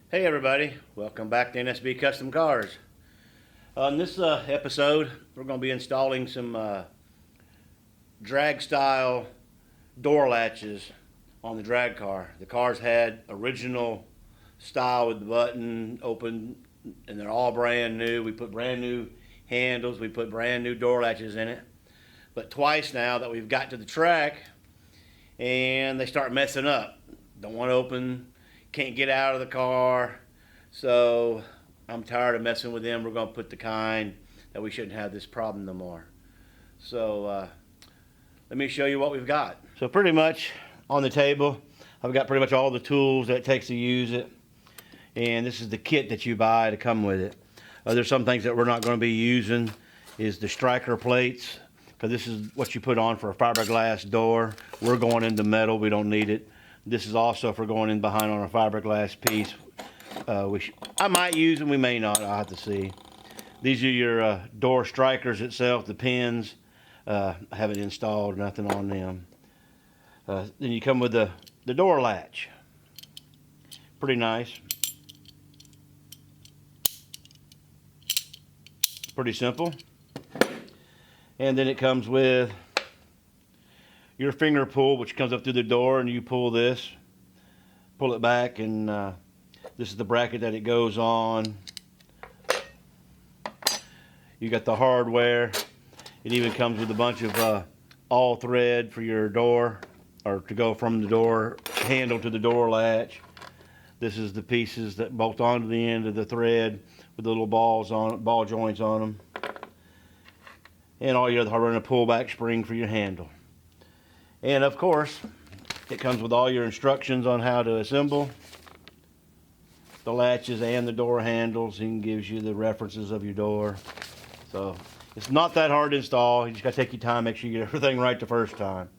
Hey everybody, welcome back to NSB Custom Cars. On this episode, we're going to be installing some drag style door latches on the drag car. The cars had original style with the button open, and they're all brand new. We put brand new handles, we put brand new door latches in it. But twice now that we've got to the track and they start messing up. Don't want to open, can't get out of the car. So I'm tired of messing with them. We're going to put the kind that we shouldn't have this problem no more. So let me show you what we've got. So pretty much on the table, I've got pretty much all the tools that it takes to use it. And this is the kit that you buy to come with it. There's some things that we're not going to be using is the striker plates, because this is what you put on for a fiberglass door. We're going into metal, we don't need it. This is also if we're going in behind on a fiberglass piece. I might use them, we may not, I'll have to see. These are your door strikers itself, the pins. I haven't installed nothing on them. Then you come with the door latch. Pretty nice. Pretty simple. And then it comes with your finger pull, which comes up through the door, and you pull this, pull it back, and this is the bracket that it goes on. You got the hardware. It even comes with a bunch of all thread for your door, or to go from the door handle to the door latch. This is the pieces that bolt onto the end of the thread with the little balls on, ball joints on them. And all your other hardware and a pullback spring for your handle. And of course, it comes with all your instructions on how to assemble the latches and the door handles, and gives you the references of your door. So it's not that hard to install. You just got to take your time, make sure you get everything right the first time.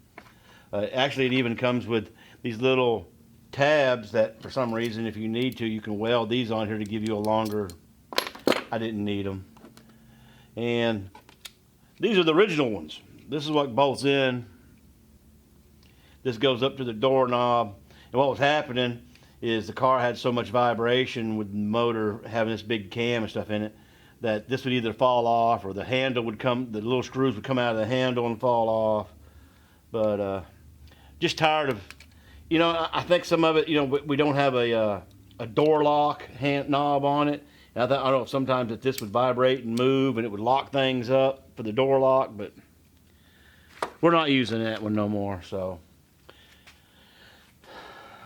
Actually, it even comes with these little tabs that, for some reason, if you need to, you can weld these on here to give you a longer. I didn't need them. And these are the original ones. This is what bolts in. This goes up to the doorknob. And what was happening is the car had so much vibration with the motor having this big cam and stuff in it, that this would either fall off, or the handle would come, the little screws would come out of the handle and fall off. But just tired of, you know, I think some of it, you know, we don't have a door lock hand knob on it. And I don't know if sometimes that this would vibrate and move and it would lock things up for the door lock, but we're not using that one no more. So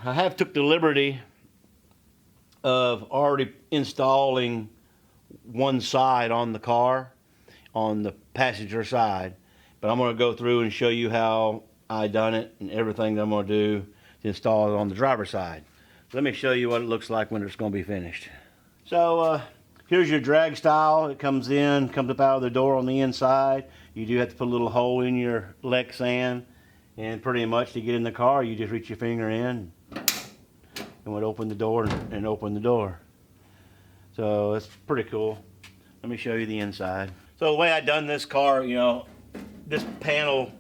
I have took the liberty of already installing one side on the car, on the passenger side, but I'm going to go through and show you how I done it and everything that I'm going to do to install it on the driver's side. Let me show you what it looks like when it's going to be finished. So here's your drag style. It comes up out of the door on the inside. You do have to put a little hole in your Lexan, and pretty much to get in the car, you just reach your finger in and would open the door and open the door. So it's pretty cool. Let me show you the inside. So the way I done this car, you know, this panel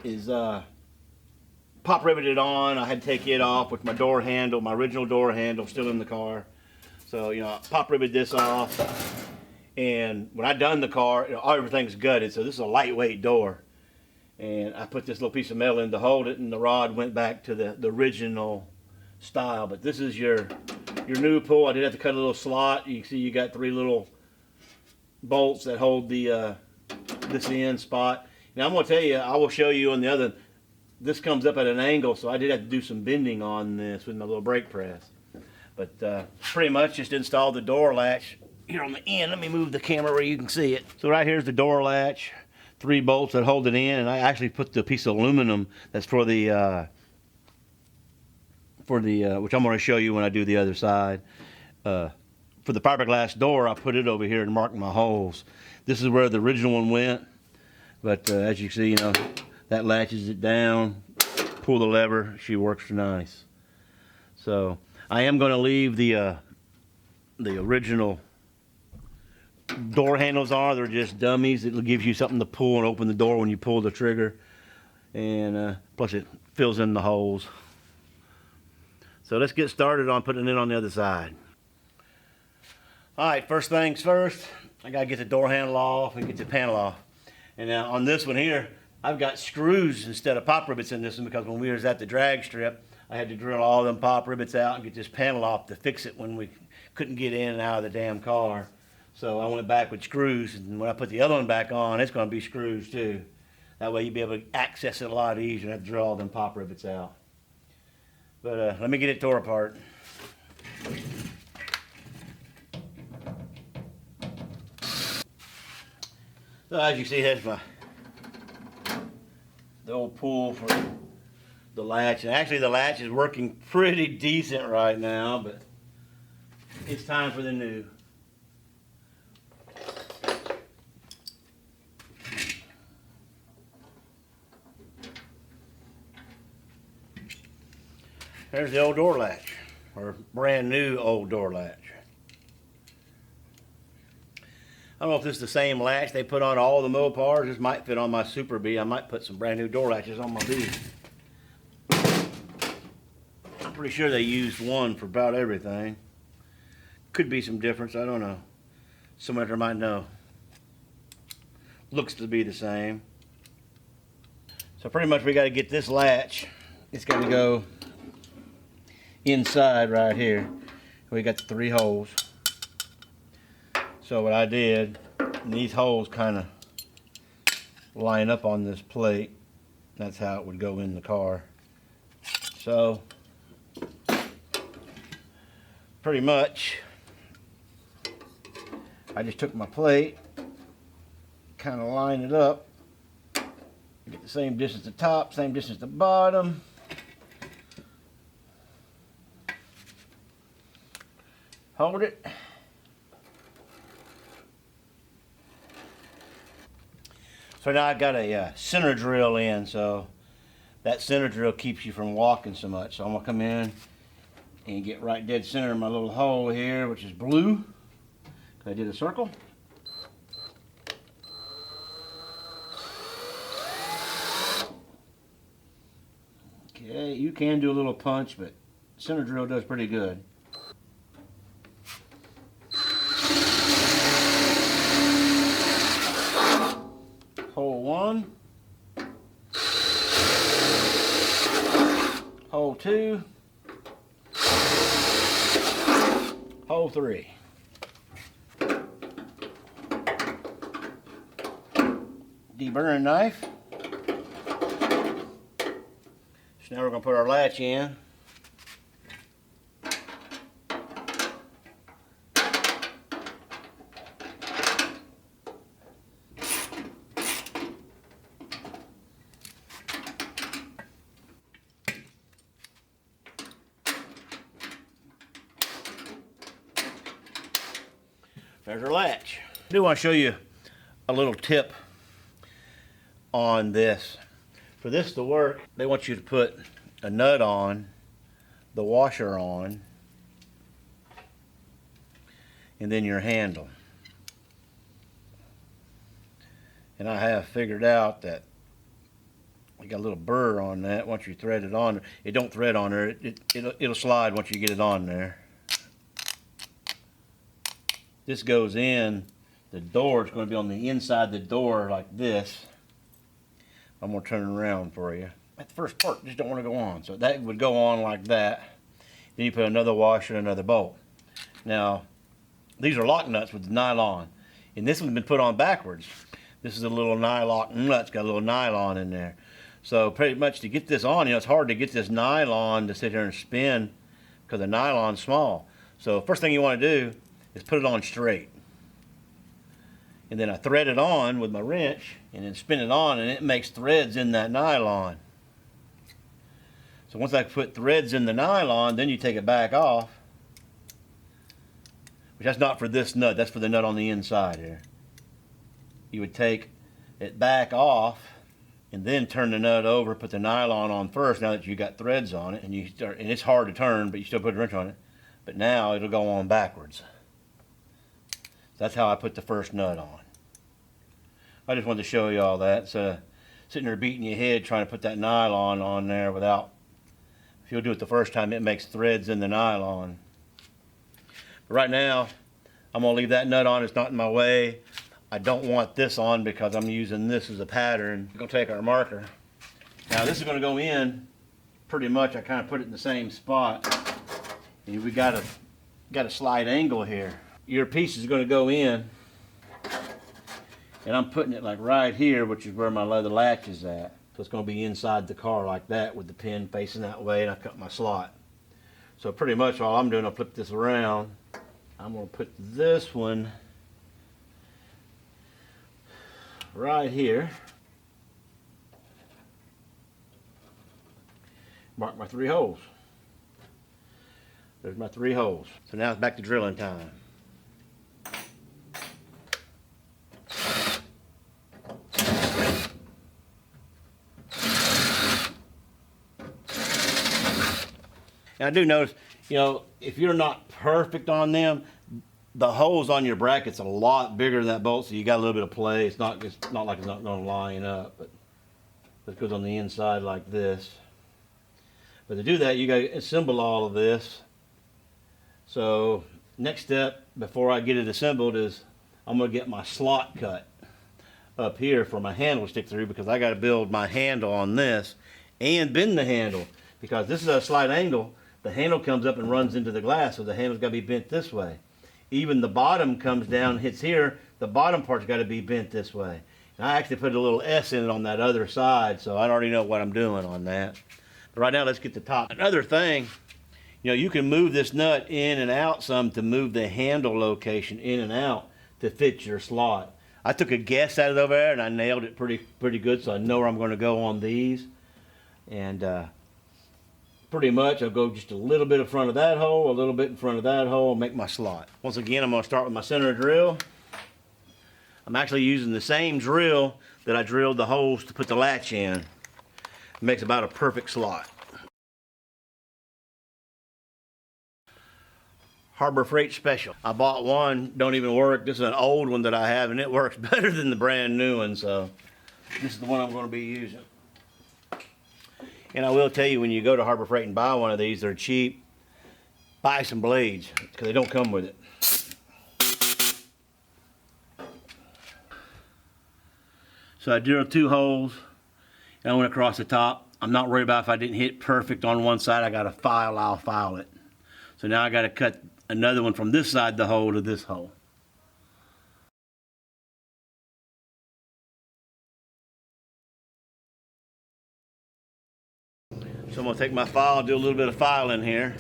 is pop riveted on. I had to take it off with my door handle, my original door handle still in the car. So, you know, I pop riveted this off. And when I done the car, you know, everything's gutted. So this is a lightweight door. And I put this little piece of metal in to hold it, and the rod went back to the original style. But this is your new pull. I did have to cut a little slot. You can see you got 3 little bolts that hold the this end spot. Now I'm going to tell you, I will show you on the other, this comes up at an angle, so I did have to do some bending on this with my little brake press. But pretty much just installed the door latch here on the end. Let me move the camera where you can see it. So right here's the door latch, 3 bolts that hold it in, and I actually put the piece of aluminum that's for the which I'm going to show you when I do the other side. For the fiberglass door, I put it over here and marked my holes. This is where the original one went, but as you see, you know, that latches it down. Pull the lever, she works nice. So I am going to leave the original door handles on. They're just dummies. It gives you something to pull and open the door when you pull the trigger, and plus it fills in the holes. So let's get started on putting it on the other side. All right, first things first, I gotta get the door handle off and get the panel off. And now on this one here, I've got screws instead of pop rivets in this one because when we was at the drag strip, I had to drill all them pop rivets out and get this panel off to fix it when we couldn't get in and out of the damn car. So I went back with screws, and when I put the other one back on, it's gonna be screws too. That way you'll be able to access it a lot easier and have to drill all them pop rivets out. But let me get it tore apart. So as you see, here's the old pull for the latch. And actually the latch is working pretty decent right now, but it's time for the new. There's the old door latch, or brand new old door latch. I don't know if this is the same latch they put on all the Mopars. This might fit on my Super B. I might put some brand new door latches on my B. I'm pretty sure they used one for about everything. Could be some difference, I don't know. Someone there might know. Looks to be the same. So pretty much we got to get this latch. It's got to go inside right here. We got the 3 holes. So what I did, these holes kind of line up on this plate. That's how it would go in the car. So pretty much I just took my plate, kind of line it up, get the same distance at the top, same distance at the bottom. Hold it. So now I've got a center drill in, so that center drill keeps you from walking so much. So I'm gonna come in and get right dead center of my little hole here, which is blue, because I did a circle. Okay, you can do a little punch, but center drill does pretty good. Hole 1, hole 2, hole 3. Deburring knife. So now we're going to put our latch in. There's our latch. I do want to show you a little tip on this. For this to work, they want you to put a nut on, the washer on, and then your handle. And I have figured out that we got a little burr on that. Once you thread it on, it don't thread on there. It'll slide once you get it on there. This goes in, the door is going to be on the inside of the door like this. I'm going to turn it around for you. At the first part, just don't want to go on. So that would go on like that. Then you put another washer and another bolt. Now, these are lock nuts with nylon. And this one's been put on backwards. This is a little nylon nut. It's got a little nylon in there. So pretty much to get this on, it's hard to get this nylon to sit here and spin because the nylon's small. So first thing you want to do is put it on straight. And then I thread it on with my wrench and then spin it on, and it makes threads in that nylon. So once I put threads in the nylon, then you take it back off. Which that's not for this nut, that's for the nut on the inside here. You would take it back off and then turn the nut over, put the nylon on first now that you got threads on it, and it's hard to turn, but you still put a wrench on it. But now it'll go on backwards. That's how I put the first nut on. I just wanted to show you all that. So sitting there beating your head trying to put that nylon on there without If you'll do it the first time, it makes threads in the nylon. But right now, I'm gonna leave that nut on. It's not in my way. I don't want this on because I'm using this as a pattern. We're gonna take our marker. Now this is gonna go in pretty much. I kind of put it in the same spot. And we got a slight angle here. Your piece is gonna go in, and I'm putting it like right here, which is where my leather latch is at. So it's gonna be inside the car like that with the pin facing that way, and I cut my slot. So pretty much all I'm doing, I'll flip this around. I'm gonna put this one right here. Mark my 3 holes. There's my 3 holes. So now it's back to drilling time. And I do notice, you know, if you're not perfect on them, the holes on your bracket's a lot bigger than that bolt, so you got a little bit of play. It's not like it's not going to line up, but it goes on the inside like this. But to do that, you got to assemble all of this. So next step before I get it assembled is I'm going to get my slot cut up here for my handle to stick through, because I got to build my handle on this and bend the handle, because this is a slight angle. The handle comes up and runs into the glass, so the handle's got to be bent this way. Even the bottom comes down, hits here, the bottom part's got to be bent this way. And I actually put a little S in it on that other side, so I already know what I'm doing on that. But right now, let's get the top. Another thing, you know, you can move this nut in and out some to move the handle location in and out to fit your slot. I took a guess at it over there, and I nailed it pretty good, so I know where I'm going to go on these. And pretty much I'll go just a little bit in front of that hole, a little bit in front of that hole, and make my slot. Once again, I'm going to start with my center drill. I'm actually using the same drill that I drilled the holes to put the latch in. It makes about a perfect slot. Harbor Freight Special. I bought one, don't even work. This is an old one that I have, and it works better than the brand new one, so this is the one I'm going to be using. And I will tell you, when you go to Harbor Freight and buy one of these, they're cheap. Buy some blades, because they don't come with it. So I drilled 2 holes, and I went across the top. I'm not worried about if I didn't hit perfect on one side. I got a file, I'll file it. So now I got to cut another one from this side of the hole to this hole. So I'm going to take my file, do a little bit of filing here.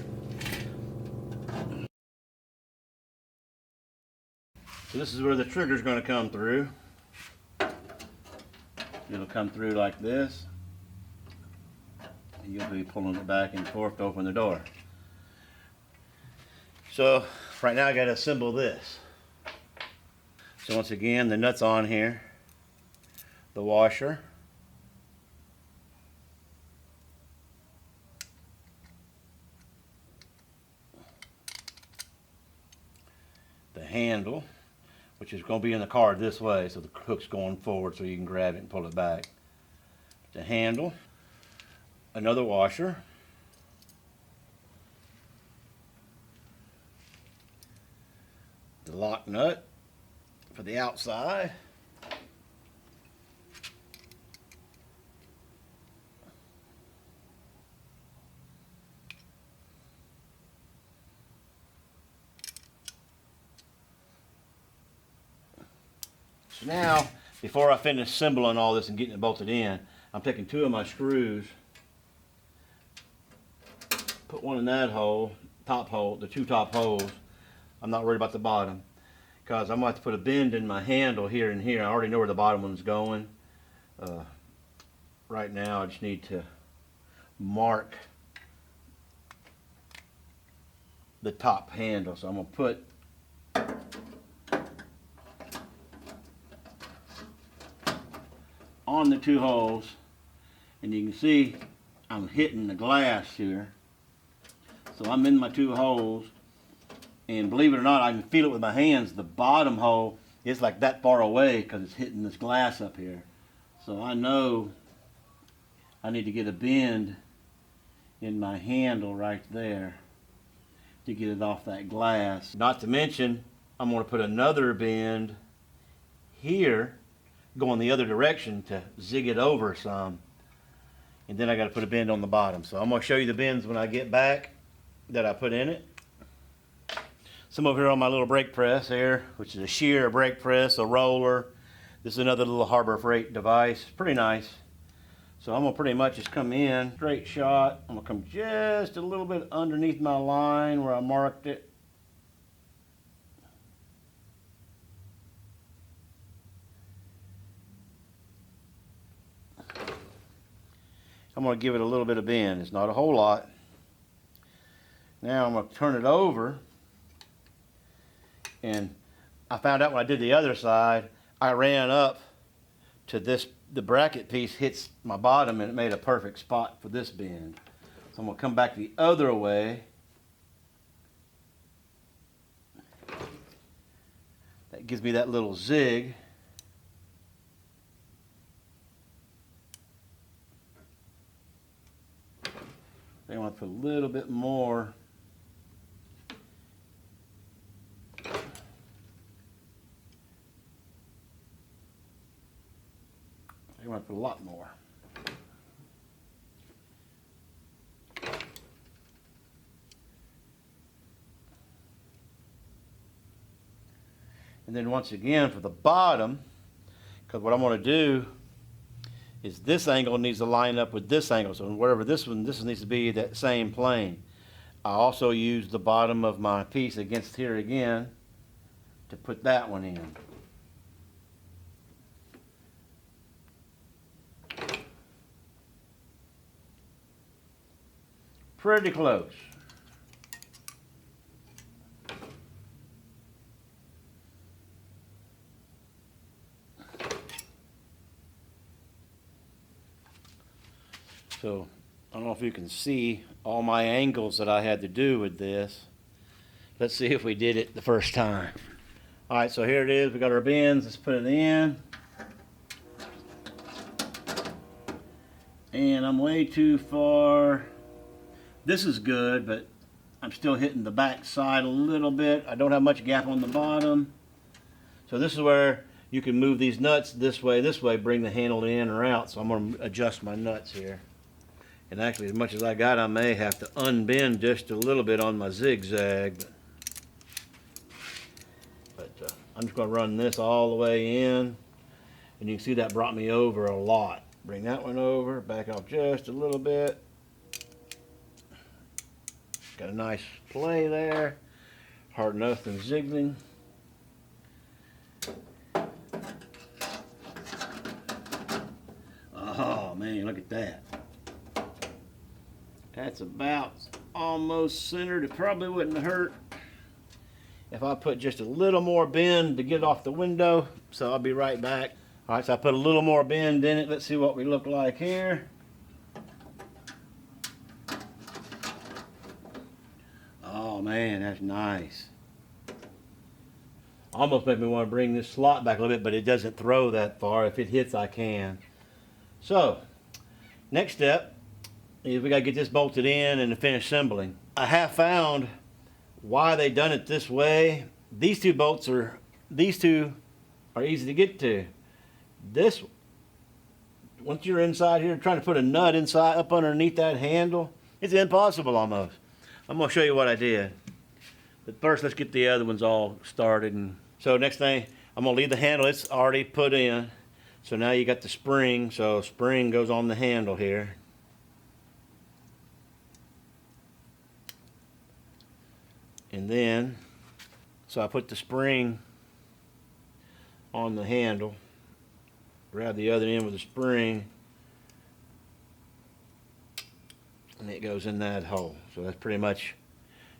So this is where the trigger's going to come through. It'll come through like this. And you'll be pulling it back and forth to open the door. So right now I got to assemble this. So once again, the nut's on here. The washer. The handle, which is going to be in the car this way, so the hook's going forward so you can grab it and pull it back. The handle, another washer, the lock nut for the outside, so now, before I finish assembling all this and getting it bolted in, I'm taking 2 of my screws, put one in that hole, top hole, the 2 top holes. I'm not worried about the bottom, because I'm going to have to put a bend in my handle here and here. I already know where the bottom one's going. Right now I just need to mark the top handle. So I'm going to put on the 2 holes, and you can see I'm hitting the glass here. So I'm in my 2 holes, and believe it or not, I can feel it with my hands. The bottom hole is like that far away because it's hitting this glass up here. So I know I need to get a bend in my handle right there to get it off that glass. Not to mention, I'm going to put another bend here going the other direction to zig it over some. And then I got to put a bend on the bottom. So I'm going to show you the bends when I get back that I put in it. Some over here on my little brake press here, which is a shear brake press, a roller. This is another little Harbor Freight device. Pretty nice. So I'm going to pretty much just come in, straight shot. I'm going to come just a little bit underneath my line where I marked it. I'm going to give it a little bit of bend. It's not a whole lot. Now I'm going to turn it over. And I found out when I did the other side, I ran up to this, the bracket piece hits my bottom and it made a perfect spot for this bend. So I'm going to come back the other way. That gives me that little zig. I want to put a little bit more. I want to put a lot more. And then once again for the bottom, because what I'm going to do is this angle needs to line up with this angle. So wherever this needs to be that same plane. I also use the bottom of my piece against here again to put that one in. Pretty close. So I don't know if you can see all my angles that I had to do with this. Let's see if we did it the first time. All right, so here it is. We got our bends. Let's put it in. And I'm way too far. This is good, but I'm still hitting the back side a little bit. I don't have much gap on the bottom. So this is where you can move these nuts this way, bring the handle in or out. So I'm going to adjust my nuts here. And actually, as much as I got, I may have to unbend just a little bit on my zigzag. But I'm just going to run this all the way in. And you can see that brought me over a lot. Bring that one over, back off just a little bit. Got a nice play there. Hard enough and ziggling. Oh man, look at that. That's about almost centered. It probably wouldn't hurt if I put just a little more bend to get it off the window. So I'll be right back. All right, so I put a little more bend in it. Let's see what we look like here. Oh man, that's nice. Almost made me want to bring this slot back a little bit, but it doesn't throw that far. If it hits, I can. So, next step is we got to get this bolted in and finish assembling. I have found why they done it this way. These two are easy to get to. This, once you're inside here trying to put a nut inside up underneath that handle, it's impossible almost. I'm going to show you what I did. But first, let's get the other ones all started. And so next thing, I'm going to leave the handle. It's already put in. So now you got the spring. So spring goes on the handle here. And then, so I put the spring on the handle. Grab the other end with the spring. And it goes in that hole. So that's pretty much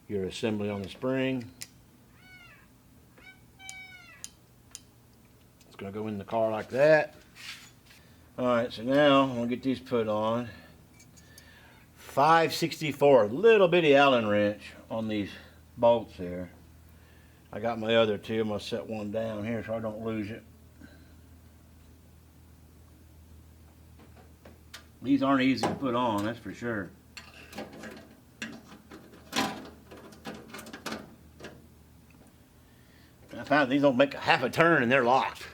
your assembly on the spring. It's going to go in the car like that. Alright, so now I'm going to get these put on. 5/64, little bitty Allen wrench on these bolts here. I got my other two. I'm going to set one down here so I don't lose it. These aren't easy to put on, that's for sure. I found these don't make a half a turn and they're locked.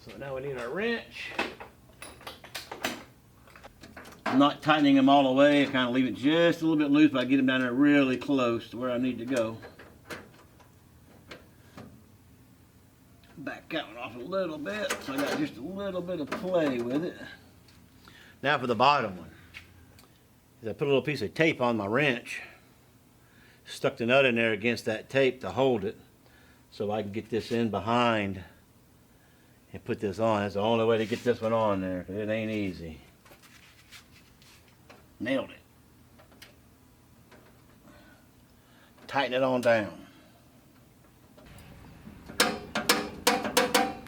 So now we need our wrench. I'm not tightening them all the way. I kind of leave it just a little bit loose, but I get them down there really close to where I need to go. Back that one off a little bit, so I got just a little bit of play with it. Now for the bottom one. I put a little piece of tape on my wrench, stuck the nut in there against that tape to hold it, so I can get this in behind and put this on. That's the only way to get this one on there, because it ain't easy. Nailed it. Tighten it on down.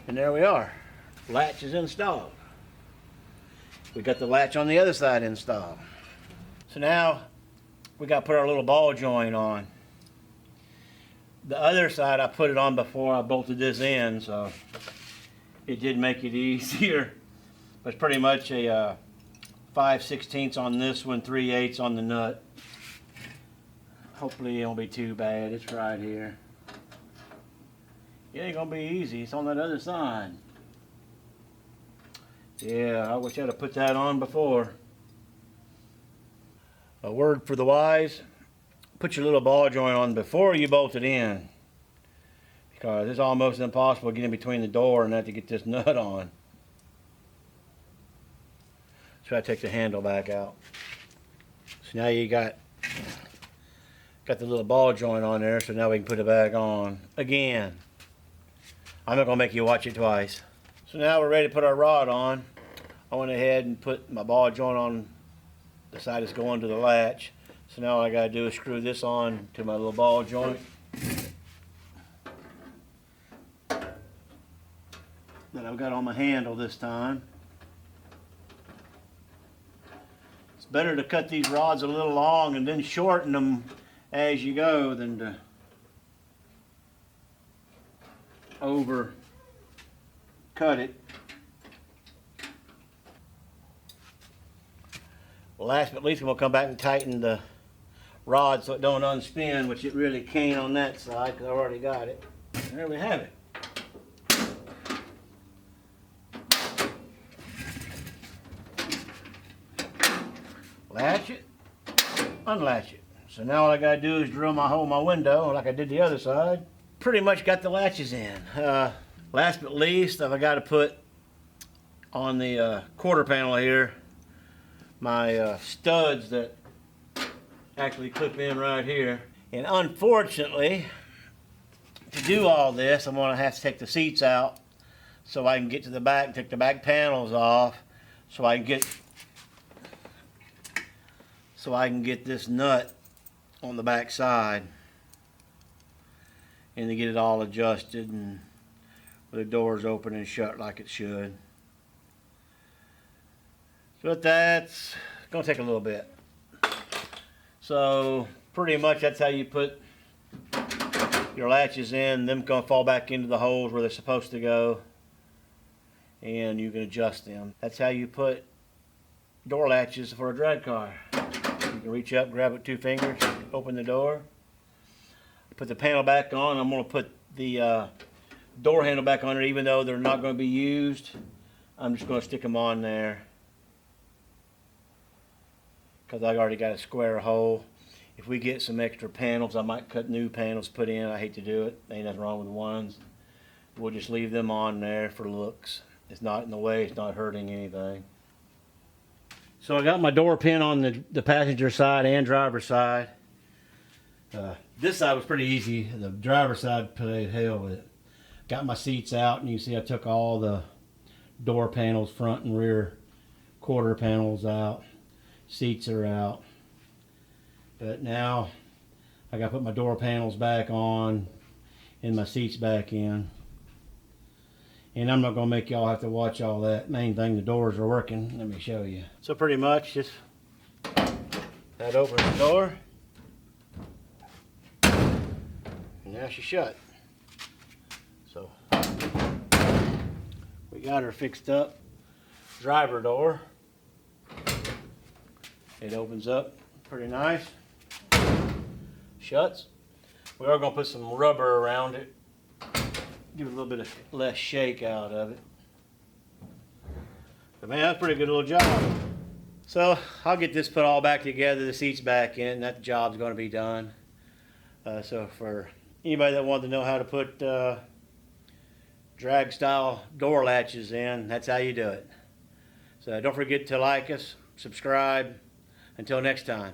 And there we are. Latch is installed. We got the latch on the other side installed. So now we got to put our little ball joint on. The other side I put it on before I bolted this in, so it did make it easier. But it's pretty much a 5/16 on this one, 3/8 on the nut. Hopefully it won't be too bad. It's right here. It ain't gonna be easy. It's on that other side. Yeah, I wish I'd have put that on before. A word for the wise: put your little ball joint on before you bolt it in, because it's almost impossible to get in between the door and have to get this nut on. So I take the handle back out. So now you got the little ball joint on there, so now we can put it back on again. I'm not gonna make you watch it twice. So now we're ready to put our rod on. I went ahead and put my ball joint on the side that's going to the latch. So now all I gotta do is screw this on to my little ball joint. That I've got on my handle this time. It's better to cut these rods a little long and then shorten them as you go than to over cut it. Last but least, we'll come back and tighten the rod so it don't unspin, which it really can't on that side because I already got it. And there we have it. Latch it, unlatch it. So now all I gotta do is drill my hole in my window like I did the other side. Pretty much got the latches in. Last but least, I've got to put on the quarter panel here my studs that actually clip in right here. And unfortunately, to do all this, I'm gonna have to take the seats out so I can get to the back and take the back panels off so I can get this nut on the back side and to get it all adjusted and with the doors open and shut like it should. But that's gonna take a little bit. So pretty much that's how you put your latches in. Them gonna fall back into the holes where they're supposed to go, and you can adjust them. That's how you put door latches for a drag car. You can reach up, grab it with 2 fingers, open the door, put the panel back on. I'm going to put the door handle back on it, even though they're not going to be used. I'm just going to stick them on there because I've already got a square hole. If we get some extra panels, I might cut new panels put in. I hate to do it. Ain't nothing wrong with the ones. We'll just leave them on there for looks. It's not in the way. It's not hurting anything. So I got my door pin on the passenger side and driver's side. This side was pretty easy. The driver's side played hell with it. Got my seats out, and you see I took all the door panels, front and rear quarter panels out. Seats are out. But now I got to put my door panels back on and my seats back in. And I'm not going to make y'all have to watch all that. Main thing, the doors are working. Let me show you. So pretty much just that opens the door. And now she's shut. So we got her fixed up. Driver door. It opens up pretty nice. Shuts. We are going to put some rubber around it. Give it a little bit of less shake out of it. But man, that's a pretty good little job. So I'll get this put all back together, the seats back in. That job's going to be done. So for anybody that wanted to know how to put drag style door latches in, that's how you do it. So don't forget to like us, subscribe. Until next time.